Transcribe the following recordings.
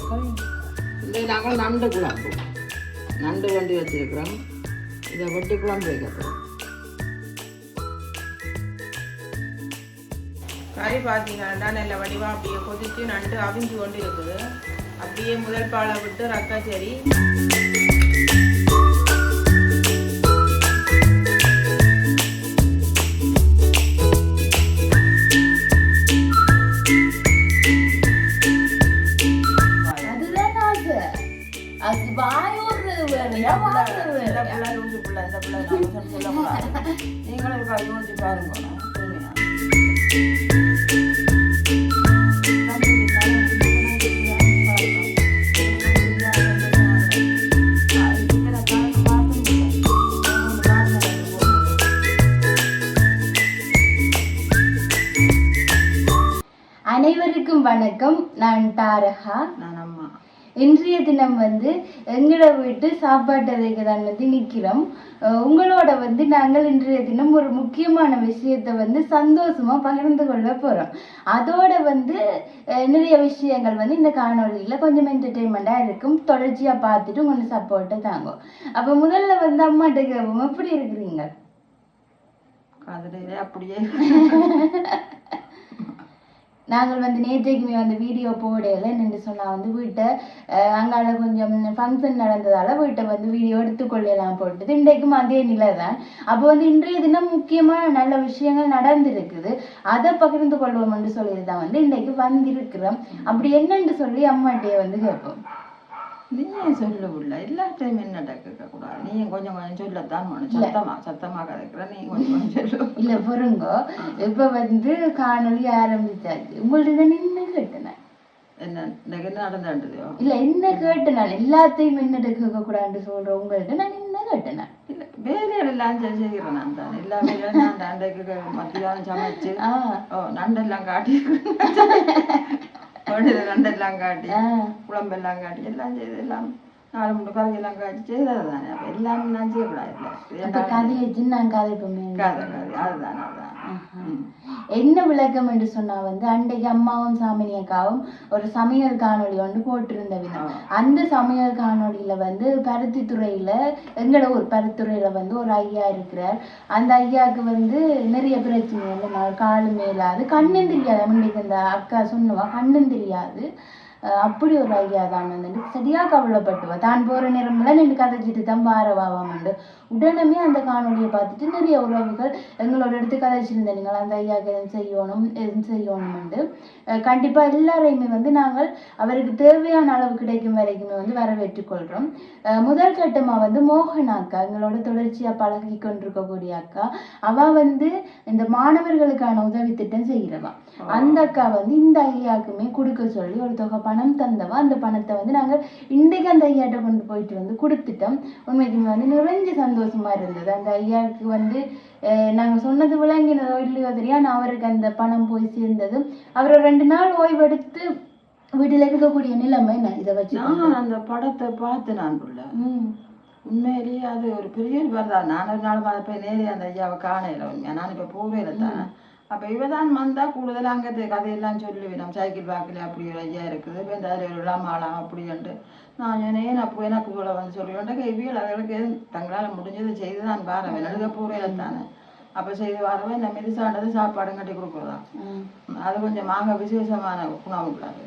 இந்த நாங்கள் நண்டு குழம்பு நண்டு வண்டி வச்சிருக்கிறோம். இதை வெட்டி குழம்பு வைக்கிறோம். கறி பார்த்தீங்கன்னா நல்ல வடிவாக அப்படியே கொதித்து நண்டு அவிஞ்சு கொண்டு இருக்குது. அப்படியே முதல் பாலை விட்டு ரக்காச்சேரி நீங்களும் யோசிச்சு பாருங்க. அனைவருக்கும் வணக்கம். நான் தாரகா. நான் அம்மா. இன்றைய தினம் எங்களோட வீட்டு சாப்பாட்டறைக்கு தான் நிற்கிறோம். உங்களோட நாங்கள் இன்றைய தினம் ஒரு முக்கியமான விஷயத்தை சந்தோஷமா பகிர்ந்து கொள்ள போறோம். அதோட நிறைய விஷயங்கள் இந்த காணொலியில கொஞ்சம் என்டர்டெயின்மெண்டா இருக்கும். தொடர்ச்சியா பார்த்துட்டு உங்களுக்கு சப்போர்ட்டை தாங்க. அப்ப முதல்ல அம்மாட்ட கேட்போம், எப்படி இருக்கிறீங்க? அப்படியே நாங்கள் நேற்றைக்குமே வீடியோ போடையில நின்று சொன்னால் வீட்டை அங்கால கொஞ்சம் ஃபங்க்ஷன் நடந்ததால் வீட்டை வீடியோ எடுத்துக்கொள்ளலாம் போட்டது. இன்றைக்கும் அதே நிலை தான். அப்போ இன்றைய தினம் முக்கியமான நல்ல விஷயங்கள் நடந்திருக்குது. அதை பகிர்ந்து கொள்வோம் என்று சொல்லிட்டு தான் இன்றைக்கு வந்திருக்கிறோம். அப்படி என்னன்னு சொல்லி அம்மாட்டையே கேட்போம். நீயும் சொல்ல உள்ள எல்லா டைம் என்ன கேட்கக்கூடாது. நீயும் கொஞ்சம் கொஞ்சம் சொல்லத்தான் வேணும். சத்தமாக கதைக்கிற நீ கொஞ்சம் சொல்லு. இல்லை பொருங்கோ, இப்போ காணொலி ஆரம்பிச்சாச்சு. உங்கள்ட்ட நின்று கேட்டேன். என்ன நடந்தாண்டுதோ இல்லை, என்ன கேட்டேன். எல்லாத்தையும் என்னட்ட கேட்கக்கூடாதுன்னு சொல்கிறேன். உங்கள்கிட்ட நான் நின்று கேட்டேன். இல்லை, வேலைகள் எல்லாம் செய்கிறேன். நான் தான் எல்லா வேலையும் நான் நண்டைக்கு மத்தியானம் சமைச்சு நண்டெல்லாம் காட்டி நண்டெல்லாம் காட்டி குழம்பெல்லாம் காட்டி எல்லாம் செய்து எல்லாம் 4 3 கதையெல்லாம் காட்டி செய்தது தானே. அப்போ எல்லாமே நான் செய்யக்கூடாது. கதை வச்சு நான் கதைப்போமே. கதை அதுதான் அதுதான். என்ன விளக்கம் என்று சொன்னா அன்றைக்கு அம்மாவும் சாமினி அக்காவும் ஒரு சமையல் காணொலி போட்டிருந்த விதம். அந்த சமையல் காணொலியில பருத்தித்துறையில எங்களோட ஒரு பருத்தித்துறையில ஒரு ஐயா இருக்கிறார். அந்த ஐயாவுக்கு நிறைய பிரச்சனை. காலு மேலாது, கண்ணும் தெரியாது. முன்னைக்கு அந்த அக்கா சொன்னவா கண்ணும் தெரியாது. அப்படி ஒரு ஐயா தான் சரியா கவலைப்பட்டுவா. தான் போற நேரம்ல நின்று கதைச்சிட்டு தான் வாரவாவாமண்டு. உடனே அந்த காணொலியை பார்த்துட்டு நிறைய உறவுகள் எங்களோட எடுத்து கதைச்சிருந்த நீங்கள் அந்த ஐயாவுக்கு எதுவும் செய்யணும்ண்டு. கண்டிப்பா எல்லாரையுமே நாங்கள் அவருக்கு தேவையான அளவு கிடைக்கும் வரைக்குமே வரவேற்றுக் கொள்றோம். முதல் கட்டமா மோகன் அக்கா, எங்களோட தொடர்ச்சியா பழகி கொண்டிருக்கக்கூடிய அக்கா. அவ இந்த மாணவர்களுக்கான உதவி திட்டம் செய்கிறவா. அந்த அக்கா இந்த ஐயாக்குமே கொடுக்க சொல்லி ஒரு தொகை பணம் தந்தவா. அந்த பணத்தை நாங்கள் இன்றைக்கு அந்த ஐயாட்ட கொண்டு போயிட்டு கொடுத்துட்டோம். உண்மைக்குமே நிறைஞ்ச சந்தோஷமா இருந்தது. அந்த ஐயாவுக்கு நாங்கள் சொன்னது விளங்கினதோ இல்லையோ தெரியா, நான் அவருக்கு அந்த பணம் போய் சேர்ந்ததும் அவர் 2 நாள் ஓய்வெடுத்து வீட்டில் இருக்கக்கூடிய நிலைமை. நான் இதை வச்சு அந்த படத்தை பார்த்து நான் உண்மையிலேயே அது ஒரு பெரிய வரதான். நான் ஒரு நாள் போய் நேரே அந்த ஐயாவை காணையில நான் இப்போ போவேல தானே. அப்போ இவதான் வந்தால் கூடுதல் அங்கே கதையெல்லாம் சொல்லுவேன். நம்ம சைக்கிள் வாக்கில் அப்படி ஒரு ஐயா இருக்குது, இப்போ இந்த அதில் ஒரு இளமாலாம் அப்படின்ட்டு நான் ஏன் அப்போ எனக்கு இவ்வளோ சொல்லுவேன்டா. இவியல் அதுகளுக்கு தங்களால் முடிஞ்சது செய்து தான் பாருவேன். எழுத போவேல தானே. அப்போ செய்து வரவே இந்த மிதிசாண்டது சாப்பாடும் கட்டி கொடுக்குறதா. அது கொஞ்சமாக விசேஷமான உணவு கூடாது.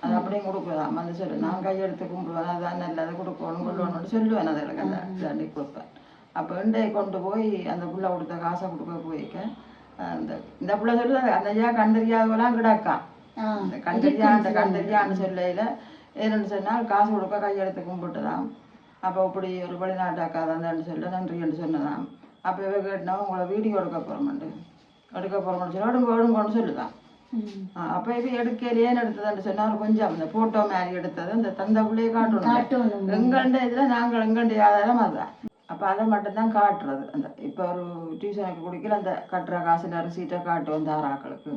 அது அப்படியும் கொடுக்குறதா சொல்லு. நான் கையெடுத்து கும்பிடுவேன். அதான் நல்லது கொடுக்கணும் கொள்ளணும்னு சொல்லுவேன். அதுகளுக்கு அந்த தாண்டி கொடுப்பேன். அப்போ இண்டையை கொண்டு போய் அந்த புள்ள கொடுத்த காசை கொடுக்க போய்க்க இந்த பிள்ளை சொல்லுது அந்த ஐயா கண்டறியாதவெல்லாம் கிடக்கா. அந்த கண்டறியான்னு சொல்லையில ஏன்னு சொன்னால் காசு கொடுக்க கையெடுத்து கும்பிட்டுதான். அப்போ இப்படி ஒரு வெளிநாட்டு அக்கா தான்னு சொல்ல நன்றின்னு சொன்னதான். அப்போ இவ கேட்டினா உங்களை வீடியோ எடுக்க போகிறோம்னு சொல்லி எடுங்கன்னு சொல்லுதான். அப்போ இவ எடுக்கலையேன்னு எடுத்ததுன்னு சொன்னால் கொஞ்சம் அந்த ஃபோட்டோ மாதிரி எடுத்தது அந்த தந்த பிள்ளையை காட்டணும். எங்கண்ட இதில் நாங்கள் எங்கண்ட ஆதாரம் அதுதான். அப்போ அதை மட்டும்தான் காட்டுறது. அந்த இப்போ ஒரு டியூஷனுக்கு குடிக்கல அந்த கட்டுற காசு ரசீட்டை காட்டுவோம் தாராக்களுக்கு.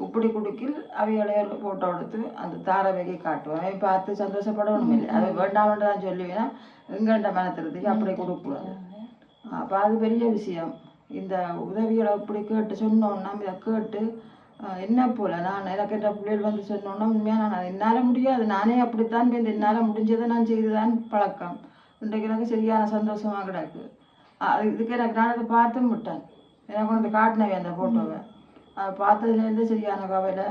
இப்படி குடிக்கல் அவையோடைய ஃபோட்டோ எடுத்து அந்த தாரவைக்கு காட்டுவோம். அவை பார்த்து சந்தோஷப்படணும் இல்லை. அதை வேண்டாமட்டு தான் சொல்லுவேன்னா எங்கள்கிட்ட மனத்திறதுக்கு அப்படி கொடுக்கூடாது. அப்போ அது பெரிய விஷயம். இந்த உதவிகளை இப்படி கேட்டு சொன்னோன்னா இதை கேட்டு என்ன போல நான் எனக்கு என்ற பிள்ளைகள் வந்து சொன்னோன்னா உண்மையாக நான் என்னால் முடியாது, நானே அப்படித்தான் என்னால் முடிஞ்சதை நான் செய்துதான் பழக்கம். இன்றைக்கு எனக்கு சரியான சந்தோஷமாக கிடக்கு. இதுக்கு எனக்கு நான் அதை பார்த்தும் விட்டேன். எனக்கு கொண்டு காட்டினவை அந்த ஃபோட்டோவை பார்த்ததுலேருந்து சரியான கவலை.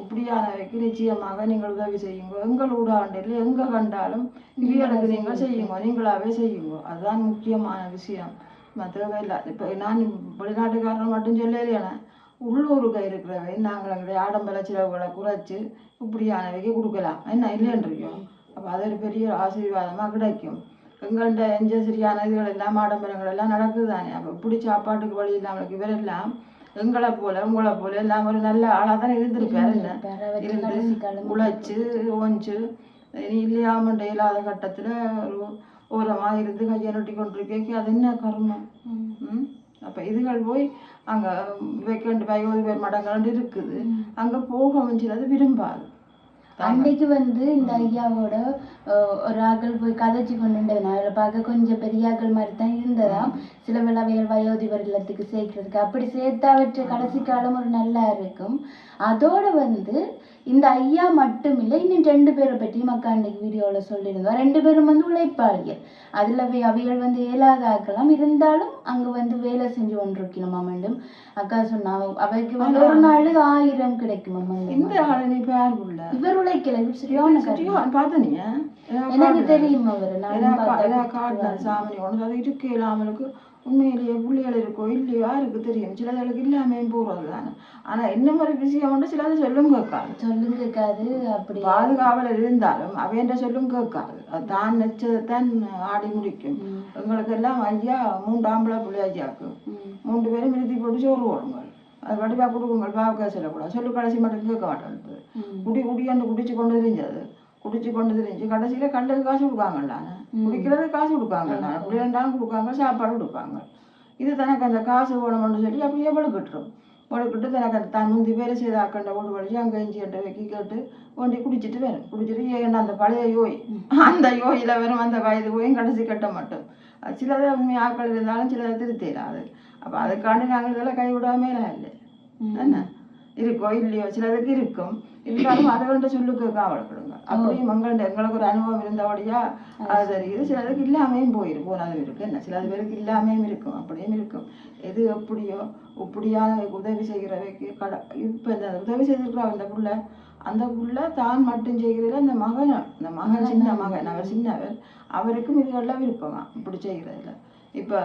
இப்படியானவைக்கு நிச்சயமாக நீங்கள் உதவி செய்யுங்க. எங்கள் ஊடாண்டில் எங்கே கண்டாலும் இவர்களுக்கு நீங்கள் செய்யுங்க, நீங்களாகவே செய்யுங்க. அதுதான் முக்கியமான விஷயம். மற்றவே இல்லை. இப்போ நான் வெளிநாட்டுக்காரர்கள் மட்டும் சொல்லலையான உள்ளூருக்கு இருக்கிறவை நாங்கள் எங்களுடைய ஆடம்பர செலவுகளை குறைச்சி இப்படியானவைக்கு கொடுக்கலாம். என்ன இல்லைன்றியோ அப்போ அது ஒரு பெரிய ஆசீர்வாதமாக கிடைக்கும். எங்கள்கிட்ட எஞ்ச சரியான இதுகள் எல்லாம் ஆடம்பரங்கள் எல்லாம் நடக்குது தானே. அப்போ இப்படி சாப்பாட்டுக்கு வழி இல்லாமலுக்கு இவரெல்லாம் எங்களை போல உங்களை போல எல்லாம் ஒரு நல்ல ஆளாக தானே இருந்திருப்பாரு. என்ன இருந்து உழைச்சி ஓஞ்சு நீ இல்லையாமண்ட இல்லாத கட்டத்தில் ஒரு ஓரமாக இருந்து கையை நொட்டி கொண்டிருக்கேக்கு அது என்ன கர்மம். அப்போ இதுகள் போய் அங்கே வைக்கண்டு வயோதி பேர் மடங்கள் இருக்குது, அங்கே போக முடிஞ்சது விரும்பாது. அன்றைக்கு வந்து இந்த ஐயாவோட ஒரு ஆக்கள் போய் கதைச்சு கொண்டுட்டேன். அதில் பார்க்க கொஞ்சம் பெரிய ஆக்கள் மாதிரி தான் இருந்ததாம். சில விளவையல் வயோதிபர் இல்லத்துக்கு சேர்க்கறதுக்கு அப்படி சேர்த்தா வச்ச கடைசி காலம் ஒரு நல்லா இருக்கும். அதோட வந்து இந்த ஐயா மட்டும் இல்லை, இன்னும் 2 பேரை பற்றி மக்கா அன்றைக்கு வீடியோவில் சொல்லியிருந்தோம். 2 பேரும் வந்து உழைப்பாளிகள். அதில் அவைகள் வந்து இயலாத ஆக்கலாம், இருந்தாலும் அங்கே வந்து வேலை செஞ்சு கொண்டிருக்கணுமா மீண்டும் அக்கா சொன்னா அவைக்கு வந்து ஒரு நாள் 1000 கிடைக்குமா. இவர் உழைக்கல, எனக்கு தெரியும் அவரு. சாமி ஒன்று அது இருக்கு இல்லாமலுக்கு உண்மையிலேயே பிள்ளைகள் இருக்கோ இல்லையோ யாருக்கு தெரியும். சிலதுகளுக்கு இல்லாமையும் போகிறது தானே. ஆனால் என்ன மாதிரி விஷயம் வந்து சிலது சொல்லும் கேட்காது. அப்படி பாதுகாவல் இருந்தாலும் அவையன்ற சொல்லும் கேட்காது. தான் நெச்சதைத்தான் ஆடி முடிக்கும். எங்களுக்கு எல்லாம் ஐயா 3 ஆம்பளை பிள்ளையாச்சியாக்கு 3 பேரும் நிறுத்தி போட்டு சோறு போடுங்கள், அது வடிவாக கொடுக்குங்கள், பாவக்காய் சொல்லக்கூடாது, சொல்லு கடைசி மட்டும் கேட்க மாட்டேன்து. குடியாண்டு குடிச்சு கொண்டு தெரிஞ்சு கடைசியில் கண்டுக்கு காசு கொடுக்காங்களான்னு, குடிக்கிறது காசு கொடுக்காங்கண்ணா, அப்படி இருந்தாலும் கொடுக்காங்க, சாப்பாடு கொடுப்பாங்க. இது தனக்கு அந்த காசு வேணும்னு சொல்லி அப்படியே வழுக்கிட்டு தனக்கு அந்த தான் முந்தி வேலை செய்த ஆக்கண்ட ஓட்டு வலிச்சு அங்கே இஞ்சிட்ட வைக்கி கேட்டு ஒண்டி குடிச்சிட்டு ஏன்னா அந்த பழைய யோய் அந்த யோயில் வரும் அந்த வயது போயும் கடைசி கட்ட மாட்டோம். சிலதை உண்மை ஆக்கள் இருந்தாலும் சிலதை திருத்தலாது. அப்போ அதுக்காண்டி நாங்கள் இதெல்லாம் கைவிடாமே இல்லை. என்ன இருக்கோ இல்லையோ சிலதுக்கு இருக்கும், இருந்தாலும் அதுகள்கிட்ட சொல்லுக்கு காவலப்படுங்க. அப்படியும் எங்களுக்கு ஒரு அனுபவம் இருந்தபடியா அது தெரியுது. சிலதுக்கு இல்லாமையும் போனதும் இருக்கு. என்ன சில பேருக்கு இல்லாமையும் இருக்கும், அப்படியும் இருக்கும். எது எப்படியோ இப்படியான உதவி செய்கிறவைக்கு இப்போ இந்த உதவி செய்திருக்கிறா அந்த புள்ள தான் மட்டும் செய்கிறதுல இந்த மகன் சின்ன மகன் அவர் சின்னவர், அவருக்கும் இதுகளில் விருப்பமா இப்படி செய்கிறதுல. இப்போ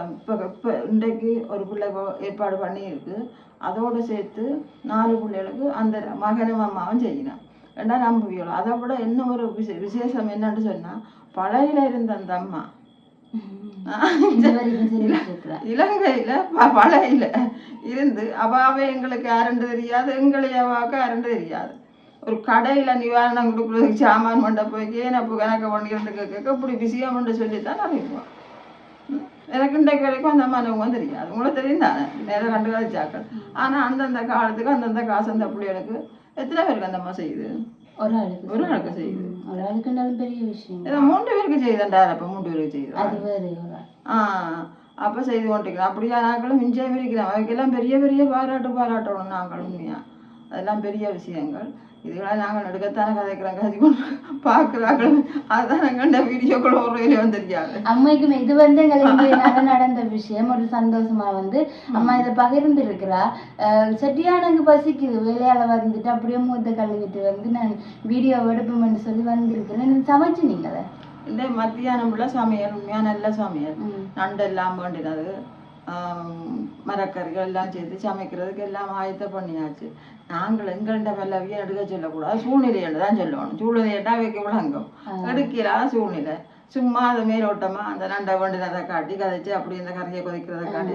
இன்றைக்கு ஒரு பிள்ளை ஏற்பாடு பண்ணியிருக்கு, அதோடு சேர்த்து 4 பிள்ளைகளுக்கு அந்த மகனும் அம்மாவும் செய்யணும். ஏன்னா நம்புவியோம். அதை விட என்ன ஒரு விசேஷம் என்னன்னு சொன்னால், பழையில இருந்த அந்த அம்மா இலங்கையில் பழையில இருந்து அவாவே எங்களுக்கு யாருன்னு தெரியாது, எங்களை அவாவுக்கு யாருன்னு தெரியாது. ஒரு கடையில் நிவாரணம் கொடுக்குறதுக்கு சாமான் பண்ண போய் ஏனப்பு கணக்கு பண்ணிக்கிறது கேட்க இப்படி விஷயம்னு சொல்லித்தான் அறிவிப்போம். எனக்கு இன்றைக்கு வரைக்கும் அந்த மனவங்க தெரியாது, உங்களுக்கு தெரியும் தானே, நேரம் கண்டு கழிச்சாக்கள். ஆனால் அந்தந்த காலத்துக்கு அந்தந்த காசு அந்த பிள்ளைகளுக்கு எத்தனை பேருக்கு அந்த அம்மா செய்யுது? ஒரு ஆளுக்கு செய்யுது. ஒரு ஆளுக்குனாலும் பெரிய விஷயம். 3 பேருக்கு செய்யுதுண்டா. அப்போ 3 பேருக்கு செய்யுது. அப்போ செய்து கொண்டிருக்கிறோம். அப்படியா நாங்களும் மிஞ்சாமல் இருக்கிறோம். அதுக்கெல்லாம் பெரிய பெரிய பாராட்டணும் நாங்கள். உண்மையாக அதெல்லாம் பெரிய விஷயங்கள். இதுகளாம் நாங்கள் நடுக்கத்தானே கதைக்கிறோம், கதை கொண்டு பார்க்குறாங்க. அதுதான் நாங்கள் வீடியோக்கள் ஒரு வேலையை வந்துருக்காது. அம்மைக்கும் இது வந்து எங்களுக்கு நடந்த விஷயம் ஒரு சந்தோஷமா வந்து அம்மா இதை பகிர்ந்து இருக்கிறா. செட்டியானங்க பசிக்குது, வேலையால வந்துட்டு அப்படியே மூத்த கழுவிட்டு வந்து நான் வீடியோ எடுப்போம்னு சொல்லி வந்திருக்கிறேன். சமைச்சு நீங்களே இந்த மத்தியானம் உள்ள சமையல் உண்மையாக நல்ல சமையல். நண்டு எல்லாம் வேண்டினது, மரக்கறிகள் எல்லாம் சேர்த்து சமைக்கிறதுக்கு எல்லாம் ஆயத்தம் பண்ணியாச்சு. நாங்கள் எங்கள்கிட்ட பல்லவியை எடுக்க சொல்லக்கூடாது, சூழ்நிலையில தான் சொல்லணும். சூழ்நிலையிட்டா வைக்க விளங்கும், எடுக்கிறாத சூழ்நிலை. சும்மா அதை மேலோட்டமாக அந்த நண்டை வேண்டினதை காட்டி கதைச்சு அப்படி இந்த கறியை கொதிக்கிறதை காட்டி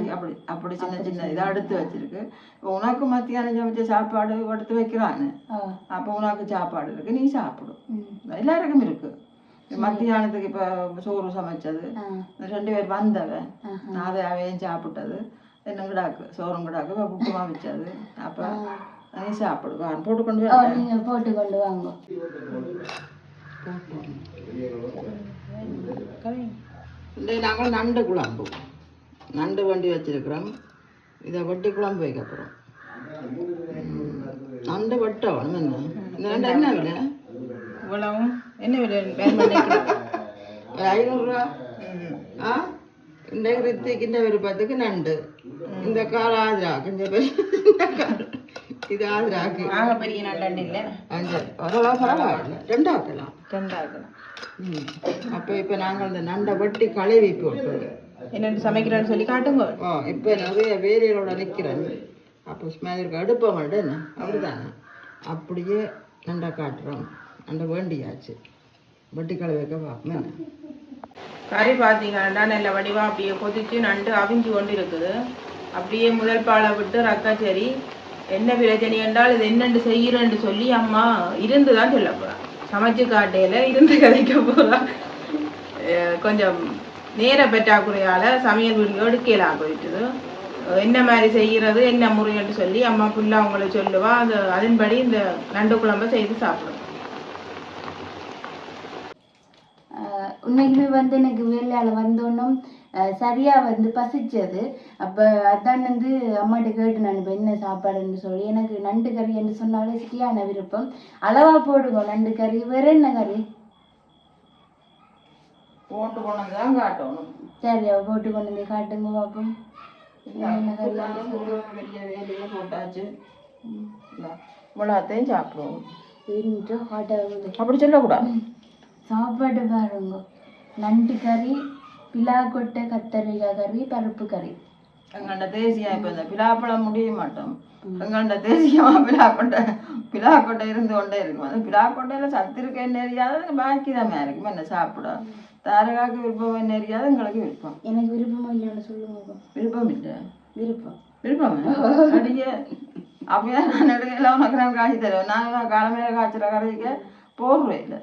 அப்படி சின்ன இதை எடுத்து வச்சிருக்கு. இப்போ உனக்கு மத்தியானம் சமைச்ச சாப்பாடு எடுத்து வைக்கிறான்னு, அப்போ உனக்கு சாப்பாடு இருக்கு, நீ சாப்பிடும். எல்லாருக்கும் இருக்கு. மத்தியானத்துக்கு இப்போ சோறு சமைச்சது, 2 பேர் வந்தவன் அதை அவையும் சாப்பிட்டது, என்ன கிடாக்கு சோறும் கிடாக்கு புக்குமா வச்சது. அப்போ நீ சாப்பிடுவான் போட்டுக்கொண்டு வாங்க. நாங்கள் நண்டு குழம்பு நண்டு வண்டி வச்சிருக்கிறோம். இதை வெட்டி குழம்பு வைக்க போகிறோம். நண்டு வெட்டவணும் என்ன இந்த நண்டு என்ன விலை? இவ்வளவும் என்ன விலை வேறு பண்ணிக்கலாம்? ஒரு 500 ரூபா. இந்த ரித்திக்கு விருப்பத்துக்கு நண்டு, இந்த கால ஆதிராக்கு இந்த இது ஆதிராக்கு ஆக பெரிய நண்டு இல்லை, ஓரளவு பரவாயில்ல, ரெண்டாக்கலாம். அப்போ இப்போ நாங்கள் இந்த நண்டை வெட்டி கழுவி போட்டு என்னென்னு சமைக்கிறேன்னு சொல்லி காட்டுங்க. இப்போ நிறைய வேலைகளோட நிற்கிறேன். அப்போ ஸ்மெல்லுக்கு அடுப்ப மாட்டேன் என்ன அப்படிதானே, அப்படியே நண்டை காட்டுறோம். நண்டை வேண்டியாச்சு, வெட்டி கழுவி வைக்க பார்ப்போம். என்ன கறி பார்த்தீங்கன்னா நல்ல வடிவாக அப்படியே கொதிச்சு நண்டு அவிஞ்சு கொண்டு இருக்குது. அப்படியே முதல் பாலை விட்டு ரக்காச்சேரி என்ன பிரச்சனை என்றால் இது என்னென்று செய்கிறேன்னு சொல்லி அம்மா இருந்து தான் சொல்ல போகிறான். சமைச்சு காட்டையில் இருந்து கதைக்க போகிறான். கொஞ்சம் நேர பற்றாக்குறையால் சமையல் வீடியோ எடுக்கலாம் போயிட்டுது. என்ன மாதிரி செய்கிறது என்ன முறைன்னு சொல்லி அம்மா ஃபுல்லாக அவங்களுக்கு சொல்லுவா. அதன்படி இந்த நண்டு குழம்பை செய்து சாப்பிடுவோம். உண்மைக்குமே வந்து எனக்கு வேலையால் வந்தோன்னும் சரியாக பசிச்சது. அப்போ அதான் அம்மாட்ட கேட்டு நான் இப்போ என்ன சாப்பாடுன்னு சொல்லி, எனக்கு நண்டு கறி என்று சொன்னாலே சரியான விருப்பம். அளவாக போடுங்க நண்டு கறி. வேற என்ன கறி போட்டு கொண்டு தான் காட்டணும்? சரியா போட்டு கொண்டு வந்து காட்டுங்க பார்ப்போம். என்ன கறி பெரிய வேலையை போட்டாச்சு, இவ்வளோத்தையும் சாப்பிடுவோம். அப்படி சொல்லக்கூடாது. சாப்பாடு பாருங்க, நண்டு கறி, பிலாக்கொட்டை, கத்தரிக்காய் கறி, பருப்பு கறி. எங்கள்ட தேசியம் இப்போ இந்த பிலாப்பழம் முடிய மாட்டோம். எங்கள்ட தேசியமாக பிலாக்கொட்டை இருந்து கொண்டே இருக்கும். அந்த பிலாக்கொட்டையில் சத்து இருக்க என்ன எரியாத பாக்கி தான் இருக்கும். என்ன சாப்பிட தாரகாக்கு விருப்பம் என்ன எரியாது, எங்களுக்கு விருப்பம். எனக்கு விருப்பம் இல்லைன்னு சொல்லுங்க. விருப்பம் இல்லை, விருப்பம் அடியே அப்படியே நான் எடுக்கலாம். உனக்கு நான் காய்ச்சி தருவேன். நான் காலமையில காய்ச்சிற கறிக்கு போடுவேன். இல்லை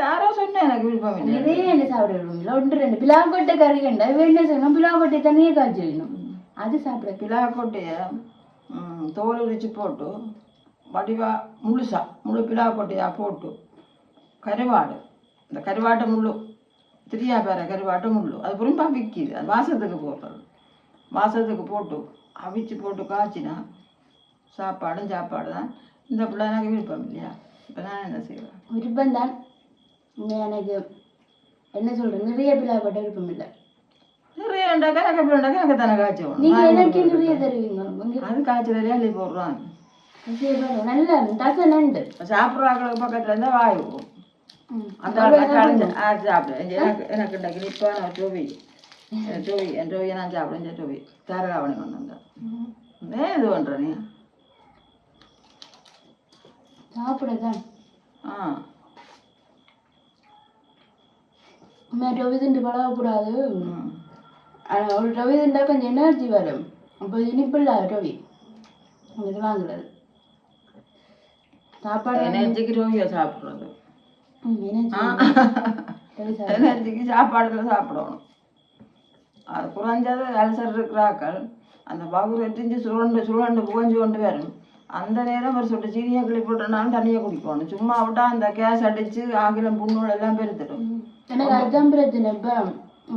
யாரோ சொன்னேன் எனக்கு விருப்பம் இல்லை. நிறைய என்ன சாப்பிட விரும்பல. 1-2 பிலாக்கொட்டை கறி கண்டா வேணே சொன்னோம். பிலாக்கொட்டை தனியே காய்ச்சி வைக்கணும், அது சாப்பிட. பிலாக்கொட்டையை தோல் உரிச்சு போட்டு வடிவா முழு பிலாக்கொட்டையாக போட்டு கருவாடு, இந்த கருவாட்டை முள்ளு திரியா பேர கருவாட்டை முள்ளு அது புரிம்பா விற்கிது. அது வாசத்துக்கு போடுறது. வாசத்துக்கு போட்டு அவிச்சு போட்டு காய்ச்சினா சாப்பாடு தான். இந்த பிள்ளை எனக்கு விருப்பம் இல்லையா, இப்போ நான் என்ன செய்வேன்? விருப்பம் தான். எனக்கு என்ன சொல்கிறேன், நிறைய பிலாக்கொட்டை விருப்பம் இல்லை. நிறைய உண்டாக்கா எனக்கு தானே காய்ச்சி வேணும். நீங்கள் எனக்கு நிறைய தருவீங்க. அது காய்ச்சலையே அள்ளி போடுறான். நல்லா தசை நண்டு சாப்பிட்றாக்களுக்கு பக்கத்தில் இருந்தால் வாயு அந்த சாப்பிடுவேன். எனக்கு இன்றைக்கு நிற்பான டோவி என் டோவியை நான் சாப்பிடுவேன். டோவி தாரகாவணி கொண்டு வந்தேன். இது பண்ணுறேன் நீ சாப்பிடதான். டொவி திண்டு பழகக்கூடாது. ஆனால் ஒரு டொவி திண்டா கொஞ்சம் எனர்ஜி வரும். அப்போ இனிப்பு இல்லாத டொவி உங்களுக்கு வாங்குறது. சாப்பாடு எனர்ஜிக்கு டோவியை சாப்பிட்றது, எனர்ஜிக்கு சாப்பாடுல சாப்பிடணும். அது குறைஞ்சது அல்சர் இருக்கிறாக்கள் அந்த பகுர் எட்டிஞ்சு சுருண்டு புகஞ்சு கொண்டு வரும். அந்த நேரம் ஒரு சொட்டு சீனியை கிளி போட்டோம்னாலும் தண்ணியை குடிக்கணும். சும்மா விட்டா அந்த கேஸ் அடிச்சு ஆகிலம் புண்ணோடு எல்லாம் பெருத்துடும். எனக்கு அதுதான் பிரச்சனை. இப்போ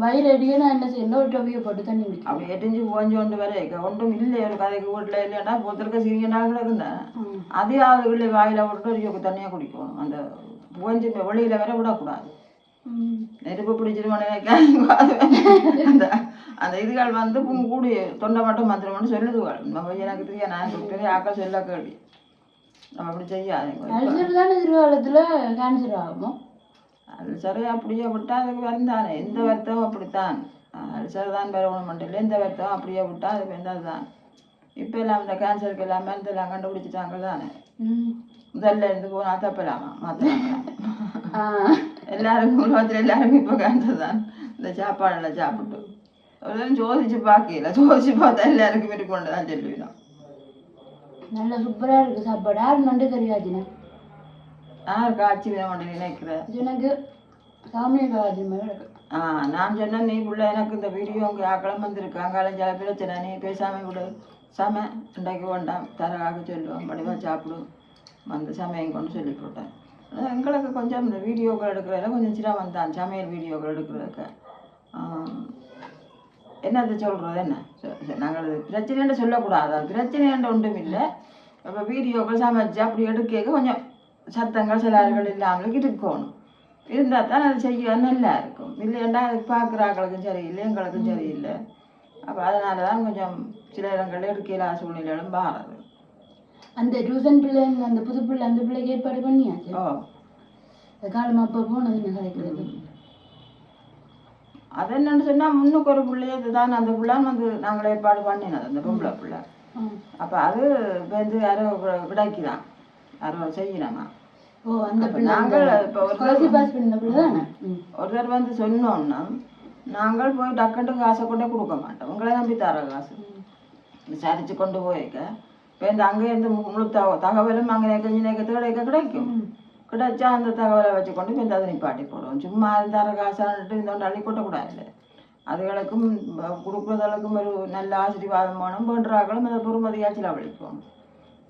வயிறு அடியே நான் என்ன செய்யணும், ஒரு டொவியை போட்டு தண்ணி குடிக்கும். அப்படி எட்டிஞ்சு புகஞ்சு கொண்டு வர ஒன்றும் இல்லை. ஒரு கதைக்கு வீட்டில் இல்லைன்னா பொறுத்திருக்க சீனியனா கிடக்குந்தேன் அதே ஆளுகளை வாயில விட்டு ஒரு யோக்கு தண்ணியை குடிக்கணும். அந்த புகஞ்சு வெளியில வர விடக்கூடாது. நெருப்பு பிடிச்சிருவானு அந்த இதுகள் கூடி தொண்டை மட்டும் மாத்திரம்னு சொல்லுதுகள். நம்ம எனக்கு தெரியாது, நான் பெரிய ஆக்கள் சொல்ல கேள்வி. நம்ம அப்படி செய்யாது. எதிர்காலத்துல கேன்சர் ஆகும். அல்சர் அப்படியே விட்டா அதுக்கு வந்தானே எந்த வருத்தம் அப்படித்தான். அல்சர் தான் பெறணும் மட்டும் எந்த வருத்தம் அப்படியே விட்டா அது வெந்ததுதான். இப்போ எல்லாம் இந்த கேன்சருக்கு எல்லாம் மருந்தெல்லாம் கண்டுபிடிச்சிட்டாங்க தானே. முதல்ல இருந்து போனா தப்பலாமா மாத்தலாமா எல்லாருக்கும் உலகத்தில் எல்லாருக்கும் இப்போ கேன்சர் தான். இந்த சாப்பாடெல்லாம் சாப்பிட்டு சோதிச்சு பார்க்கல, சோதிச்சு பார்த்தா எல்லாருக்கும் இருக்கொண்டு தான் சொல்லிவிடும். நல்ல சூப்பராக இருக்குது சாப்பாடு. யார் நண்டு கறி காய்ச்சினா யார் காய்ச்சி விட மாட்டேன் நினைக்கிறேன். எனக்கு சாமியை காய்ச்சி மாதிரி இருக்கு. நான் சொன்னேன் நீ பிள்ளை எனக்கு இந்த வீடியோ உங்கள் ஆக்களம் வந்திருக்காங்க சில பிரச்சனை நீ பேசாமல் விடு சமை இன்றைக்கு வேண்டாம் தரகாக சொல்லுவோம் படிவா சாப்பிடும் வந்து சமையல் கொண்டு சொல்லி போட்டேன். எங்களுக்கு கொஞ்சம் இந்த வீடியோக்கள் எடுக்கிறதுல கொஞ்சம் சிரமம் தான். சமையல் வீடியோக்கள் எடுக்கிறதுக்கு என்னது சொல்கிறது என்ன நாங்கள் பிரச்சனைன்னு சொல்லக்கூடாது. பிரச்சனைன்ற ஒன்றும் இல்லை. இப்போ வீடியோக்கள் சமைச்சு அப்படி எடுக்க கொஞ்சம் சத்தங்கள் சிலர்கள் இல்லாமல் இருக்கணும். இருந்தால் தான் அது செய்ய நல்லா இருக்கும். இல்லைன்னா அது பார்க்குறாக்களுக்கும் சரியில்லை, எங்களுக்கும் சரியில்லை. அப்போ அதனால தான் கொஞ்சம் சில இடங்களில் எடுக்கலா சூழ்நிலைகளும் மாறுது. அந்த டியூசன் பிள்ளை அந்த புது பிள்ளை அந்த பிள்ளைக்கு ஏற்பாடு பண்ணியாச்சு. காலம் அப்போ போனது கிடைக்கிறது. அது என்னன்னு சொன்னால் முன்னுக்கு ஒரு பிள்ளைய தான் அந்த பிள்ளைன்னு வந்து நாங்கள் ஏற்பாடு பண்ணினது அந்த பொம்பளை பிள்ளை. அப்போ அது வந்து யாரோ கிடைக்குதான் யாரோ செய்யணுமா. நாங்கள் இப்போ ஒருத்தர் வந்து சொன்னோன்னா நாங்கள் போய் டக்குண்டு காசை கொண்டே கொடுக்க மாட்டோம். உங்களை நம்பி தர காசு விசாரித்து கொண்டு போய்க்க. இப்போ இந்த அங்கேருந்து முழு தகவலும் அங்கே கொஞ்சம் கிடைக்கும். கிடைச்சா அந்த தகவலை வச்சு கொண்டு இப்போ இந்த அதை நிப்பாட்டி போடுவோம். சும்மா தர காசான்ட்டு இந்த ஒன்று அள்ளி கொட்டக்கூடாது. அதுகளுக்கும் கொடுக்குறதுகளுக்கும் ஒரு நல்ல ஆசீர்வாதம் வேணும். போன்றாக்களும் அதை பொறுமதியாச்சில் அவளிப்போம்.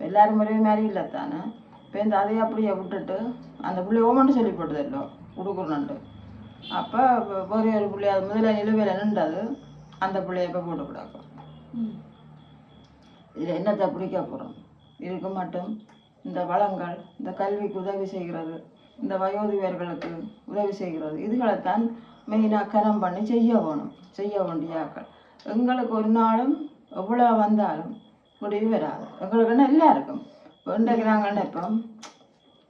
எல்லாரும் ஒரே மாதிரி இல்லை தானே. இப்போ இந்த அதை அப்படியே விட்டுட்டு அந்த பிள்ளை ஓமன்ட்டு சொல்லி போட்டதில்லோ கொடுக்குறோன்ட்டு. அப்போ ஒரே ஒரு பிள்ளை அது முதல்ல நிலுவையில் நின்றது அந்த பிள்ளைய இப்போ போட்டுக்கூடாக்கும். இதில் என்னத்தை பிடிக்க போகிறோம் இதுக்கு மட்டும் இந்த வளங்கள், இந்த கல்விக்கு உதவி செய்கிறது, இந்த வயோதிபர்களுக்கு உதவி செய்கிறது, இதுகளைத்தான் மெயினாக கனம் பண்ணி செய்ய வேண்டியாக்கள். எங்களுக்கு ஒரு நாளும் எவ்வளோ வந்தாலும் முடிவு வராது. எங்களுக்குன்னா எல்லாருக்கும் இன்றைக்கு நாங்கள் நினைப்போம்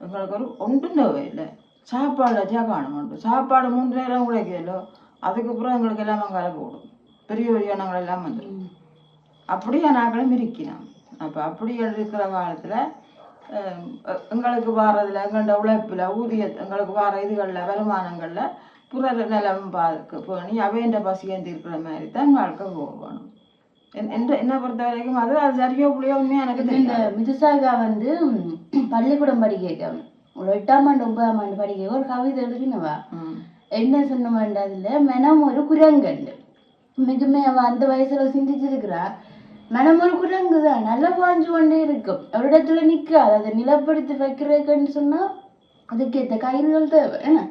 எங்களுக்கு ஒரு ஒன்றும் தேவை இல்லை. சாப்பாடு வச்சா காணும் உண்டு. சாப்பாடு 3 நேரம் கிடைக்கலோ அதுக்கப்புறம் எங்களுக்கு எல்லாம் அங்கால போடும். பெரிய பெரிய நாங்கள் எல்லாம் வந்து அப்படியே நாங்களும் இருக்கணும். அப்போ அப்படி இருக்கிற காலத்தில் எங்களுக்கு வாரதில் எங்களோட உழைப்பில் எங்களுக்கு வார இதுகளில் வருமானங்களில் புற நிலம் பேணி அவையண்ட பசியந்து இருக்கிற மாதிரி தான் வாழ்க்கை போகணும். என்னை பொறுத்த வரைக்கும் அது சரியோ புள்ளியோ உண்மையாக எனக்கு இந்த மிதுசாகா வந்து பள்ளிக்கூடம் படிக்க ஒரு 8ஆம் ஆண்டு 9ஆம் ஆண்டு படிக்க ஒரு கவிதை எழுதினவா. என்ன சொன்ன வேண்டாதுல மனம் ஒரு குரங்கண்டு மிகுமே அவ அந்த வயசுல சிந்திச்சிருக்கிறா. மனம் ஒரு குரங்கு தான் நல்லா பாஞ்சு கொண்டே இருக்கும். ஒரு இடத்துல நிற்காது. அதை நிலப்படுத்தி வைக்கிறதுன்னு சொன்னா அதுக்கேற்ற கயிறுகள் தேவை. என்ன